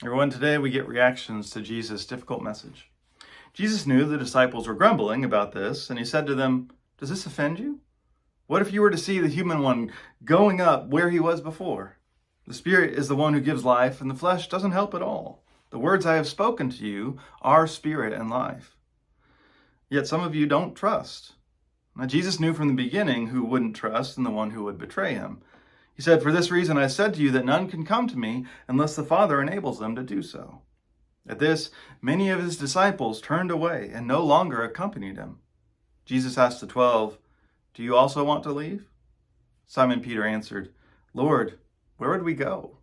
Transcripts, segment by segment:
Everyone, today we get reactions to Jesus' difficult message. Jesus knew the disciples were grumbling about this, and he said to them, "Does this offend you? What if you were to see the human one going up where he was before? The Spirit is the one who gives life, and the flesh doesn't help at all. The words I have spoken to you are spirit and life. Yet some of you don't trust." Now, Jesus knew from the beginning who wouldn't trust and the one who would betray him. He said, "For this reason I said to you that none can come to me unless the Father enables them to do so." At this, many of his disciples turned away and no longer accompanied him. Jesus asked the 12, "Do you also want to leave?" Simon Peter answered, "Lord, where would we go?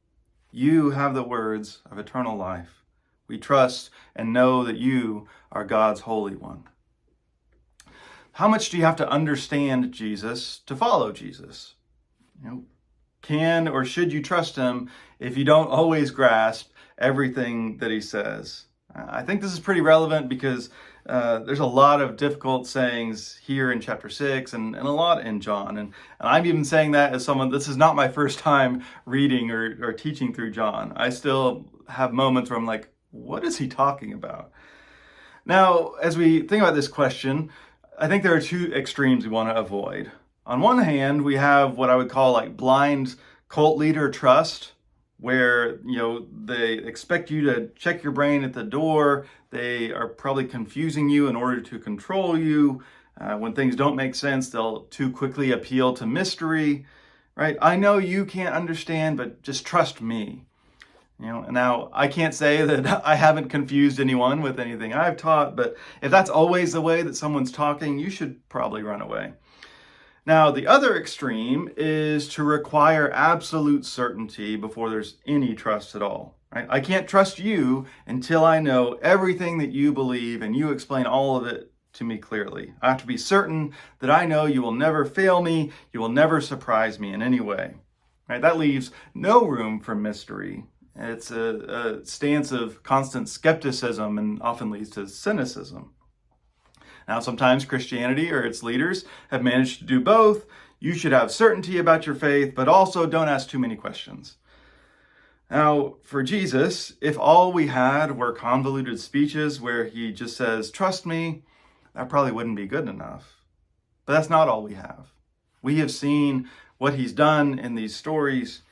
You have the words of eternal life. We trust and know that you are God's Holy One." How much do you have to understand Jesus to follow Jesus? Can or should you trust him if you don't always grasp everything that he says? I think this is pretty relevant because there's a lot of difficult sayings here in chapter 6 and a lot in John. And I'm even saying that as someone, this is not my first time reading or teaching through John. I still have moments where I'm like, what is he talking about? Now, as we think about this question, I think there are two extremes we want to avoid. On one hand, we have what I would call like blind cult leader trust, where they expect you to check your brain at the door. They are probably confusing you in order to control you. When things don't make sense, they'll too quickly appeal to mystery, right? I know you can't understand, but just trust me. Now I can't say that I haven't confused anyone with anything I've taught, but if that's always the way that someone's talking, you should probably run away. Now, the other extreme is to require absolute certainty before there's any trust at all. Right? I can't trust you until I know everything that you believe and you explain all of it to me clearly. I have to be certain that I know you will never fail me, you will never surprise me in any way. Right? That leaves no room for mystery. It's a stance of constant skepticism and often leads to cynicism. Now, sometimes Christianity or its leaders have managed to do both. You should have certainty about your faith, but also don't ask too many questions. Now, for Jesus, if all we had were convoluted speeches where he just says, "Trust me," that probably wouldn't be good enough. But that's not all we have. We have seen what he's done in these stories.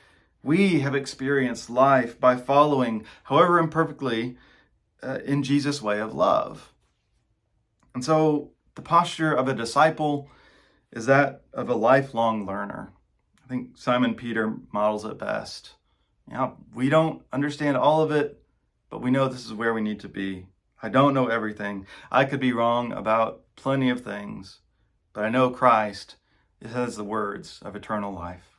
We have experienced life by following, however imperfectly, in Jesus' way of love. And so the posture of a disciple is that of a lifelong learner. I think Simon Peter models it best. We don't understand all of it, but we know this is where we need to be. I don't know everything. I could be wrong about plenty of things, but I know Christ has the words of eternal life.